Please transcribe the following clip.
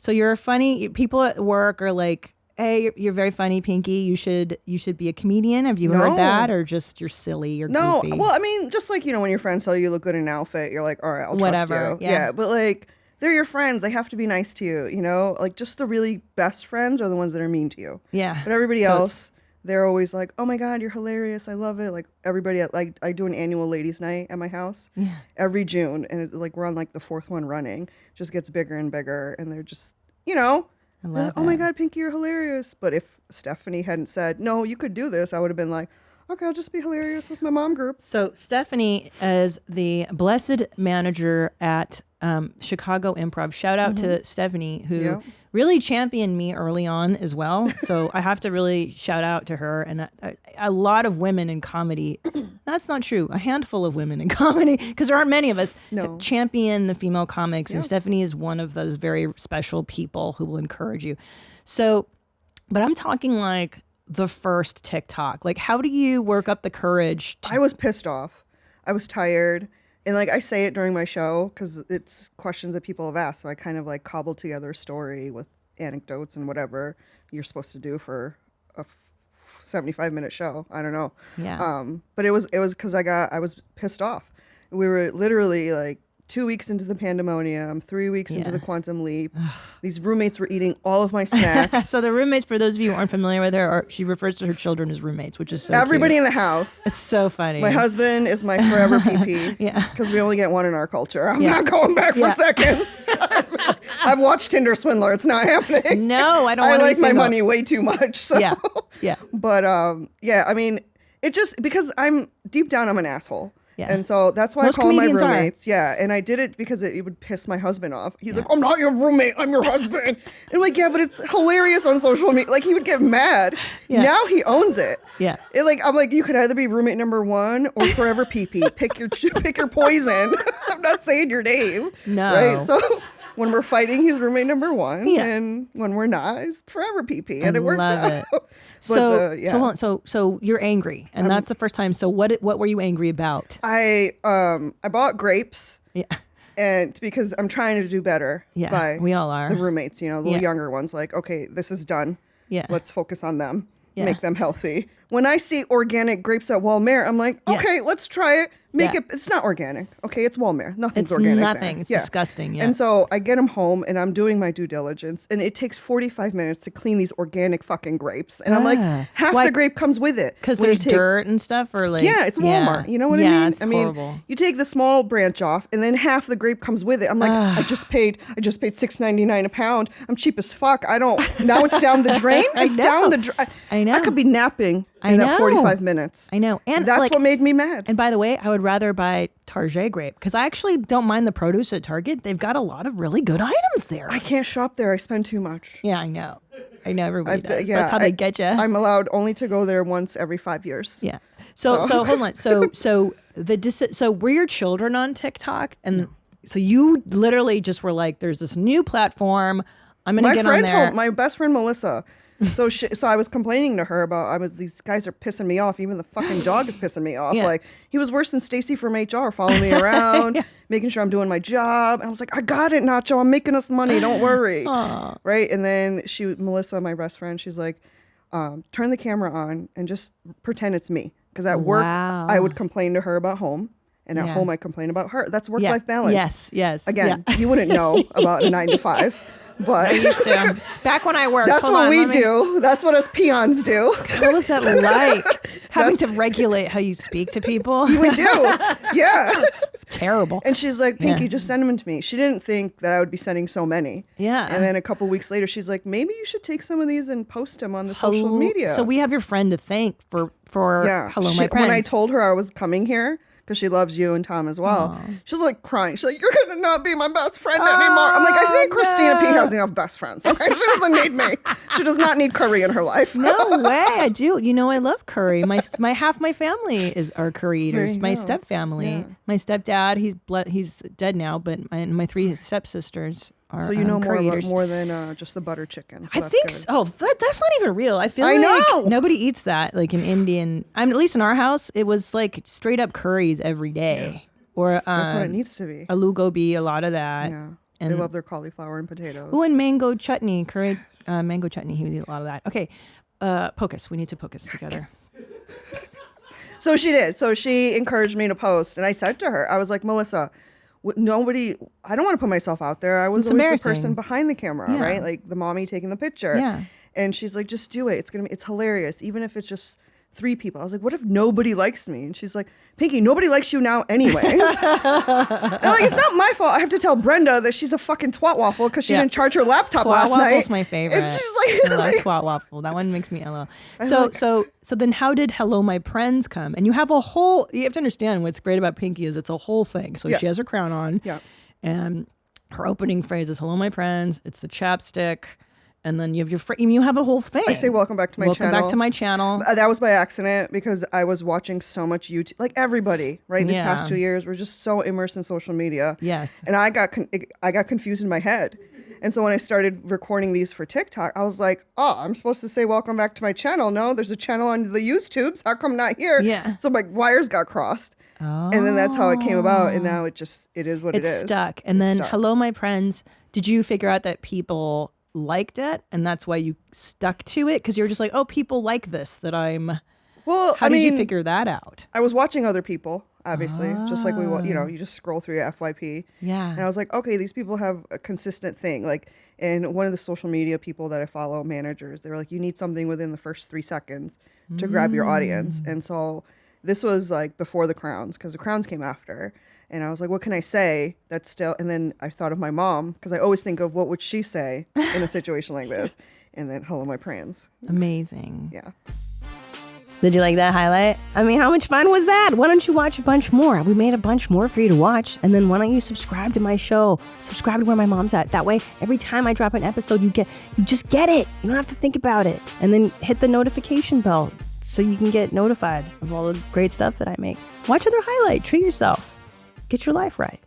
So you're funny. People at work are like, hey, you're very funny, Pinky. You should be a comedian. Have you heard that? Or just you're silly, you're goofy? Well, I mean, just like, when your friends tell you look good in an outfit, you're like, all right, I'll trust you. Yeah. But like, they're your friends. They have to be nice to you, Like, just the really best friends are the ones that are mean to you. Yeah. But everybody else, they're always like, oh my God, you're hilarious. I love it. Like, everybody, I do an annual ladies' night at my house every June. And it's like, we're on like the 4th one running. Just gets bigger and bigger. And they're just, I love oh my God, Pinky, you're hilarious. But if Stephanie hadn't said, no, you could do this, I would have been like, okay, I'll just be hilarious with my mom group. So Stephanie is the blessed manager at Chicago Improv. Shout out to Stephanie, who really championed me early on as well. So I have to really shout out to her. And a lot of women in comedy, that's not true, a handful of women in comedy, because there aren't many of us, champion the female comics. And Stephanie is one of those very special people who will encourage you. So, but I'm talking like the first TikTok. Like, how do you work up the courage? I was pissed off. I was tired. And like, I say it during my show because it's questions that people have asked. So I kind of like cobbled together a story with anecdotes and whatever you're supposed to do for a 75-minute show. I don't know. Yeah. But it was because I was pissed off. We were literally like 2 weeks into the pandemonium, 3 weeks into the quantum leap. These roommates were eating all of my snacks. So the roommates, for those of you who aren't familiar with her, she refers to her children as roommates, which is so everybody cute. in the house. It's so funny. My husband is my forever PP. Because we only get one in our culture. I'm not going back for seconds. I've watched Tinder Swindler. It's not happening. No, I don't I want to like my money way too much. So. Yeah. But I mean, it just, because I'm deep down, I'm an asshole. Yeah. And so that's why Most I call my comedians roommates. Yeah. And I did it because it would piss my husband off. He's like, I'm not your roommate. I'm your husband. And I'm like, yeah, but it's hilarious on social media. Like, he would get mad. Yeah. Now he owns it. Yeah. I'm like, you could either be roommate number 1 or forever PP. Pick your poison. I'm not saying your name. No. Right. So when we're fighting, he's roommate number 1. Yeah. And when we're not, he's forever PP. And it works out. It. So hold on. So you're angry, and that's the first time. So what were you angry about? I bought grapes. Yeah. And because I'm trying to do better. Yeah. By we all are. The roommates, the younger ones, like, okay, this is done. Yeah. Let's focus on them. Yeah. Make them healthy. When I see organic grapes at Walmart, I'm like, okay, let's try it. Make it. It's not organic. Okay, it's Walmart. Nothing's organic. Nothing. There. It's disgusting. Yeah. And so I get them home and I'm doing my due diligence, and it takes 45 minutes to clean these organic fucking grapes. And I'm like, half the grape comes with it because there's dirt and stuff, or like it's Walmart. You know what I mean? It's horrible. You take the small branch off, and then half the grape comes with it. I'm like, I just paid $6.99 a pound. I'm cheap as fuck. Now it's down the drain. It's down the drain. I know. I could be napping in that 45 minutes. I know. And that's what made me mad. And by the way, I would rather buy Target grape because I actually don't mind the produce at Target. They've got a lot of really good items there. I can't shop there. I spend too much. Yeah, I know. Everybody does. That's how they get you. I'm allowed only to go there once every 5 years. Yeah. So hold on. So were your children on TikTok? And so you literally just were like, there's this new platform. I'm going to get on there. My best friend, Melissa. So I was complaining to her about, these guys are pissing me off. Even the fucking dog is pissing me off. Yeah. Like, he was worse than Stacy from HR, following me around, making sure I'm doing my job. And I was like, I got it, Nacho. I'm making us money. Don't worry. Right. And then Melissa, my best friend, she's like, turn the camera on and just pretend it's me. Because at work, I would complain to her about home. And at home, I complain about her. That's work-life balance. Yes. Again, you wouldn't know about a 9 to 5. But I used to. Back when I worked. That's what we do. That's what us peons do. What was that like? Having to regulate how you speak to people? We do. Yeah. Terrible. And she's like, Pinky, just send them to me. She didn't think that I would be sending so many. Yeah. And then a couple weeks later, she's like, maybe you should take some of these and post them on the social media. So we have your friend to thank for Hello, My Friends. When I told her I was coming here, because she loves you and Tom as well. She's like crying. She's like, you're going to not be my best friend anymore. I'm like, I think Christina P. has enough best friends. Okay, she doesn't need me. She does not need Curry in her life. No way. I do. I love curry. My half my family are curry eaters. My step family. Yeah. My stepdad, he's dead now, but my 3 stepsisters are so you know more than just the butter chicken. So I think so. Oh, that's not even real. I feel like nobody eats that. Like in Indian, at least in our house, it was like straight up curries every day. Yeah. Or that's what it needs to be. Aloo gobi, a lot of that. Yeah. And they love their cauliflower and potatoes. Oh, and mango chutney, curry, mango chutney. He would eat a lot of that. Okay, POCUS. We need to POCUS together. So she did. So she encouraged me to post. And I said to her, I was like, Melissa, I don't want to put myself out there. I was always the person behind the camera, right? Like the mommy taking the picture. Yeah. And she's like, just do it. It's hilarious. Even if it's just 3 people. I was like, what if nobody likes me? And she's like, Pinky, nobody likes you now anyways. And I'm like, it's not my fault. I have to tell Brenda that she's a fucking twat waffle because she didn't charge her laptop last night. Twat waffle's my favorite. And she's like, I love twat waffle. That one makes me LOL. So then how did Hello My Friends come? And you have to understand what's great about Pinky is it's a whole thing. So she has her crown on. Yeah. And her opening phrase is Hello My Friends. It's the chapstick. And then you have you have a whole thing. I say welcome back to my channel. Welcome back to my channel. That was by accident because I was watching so much YouTube. Like everybody, right? These past 2 years, we're just so immersed in social media. Yes. And I got confused in my head. And so when I started recording these for TikTok, I was like, oh, I'm supposed to say welcome back to my channel. No, there's a channel on the YouTubes. How come not here? Yeah. So my wires got crossed. Oh. And then that's how it came about. And now it is what it is. It's stuck. And then Hello My Friends, did you figure out that people liked it and that's why you stuck to it? Because you're just like, oh, people like this that I'm. Well, how did you figure that out? I was watching other people, obviously, just like you just scroll through your FYP. Yeah. And I was like, okay, these people have a consistent thing. Like, and one of the social media people that I follow, managers, they were like, you need something within the first 3 seconds to grab your audience. And so this was like before the crowns, because the crowns came after. And I was like, what can I say that's still, and then I thought of my mom, because I always think of what would she say in a situation like this. And then Hello My Friends. Amazing. Yeah. Did you like that highlight? I mean, how much fun was that? Why don't you watch a bunch more? We made a bunch more for you to watch. And then why don't you subscribe to my show? Subscribe to Where My Mom's At. That way, every time I drop an episode, you just get it. You don't have to think about it. And then hit the notification bell so you can get notified of all the great stuff that I make. Watch other highlight. Treat yourself. Get your life right.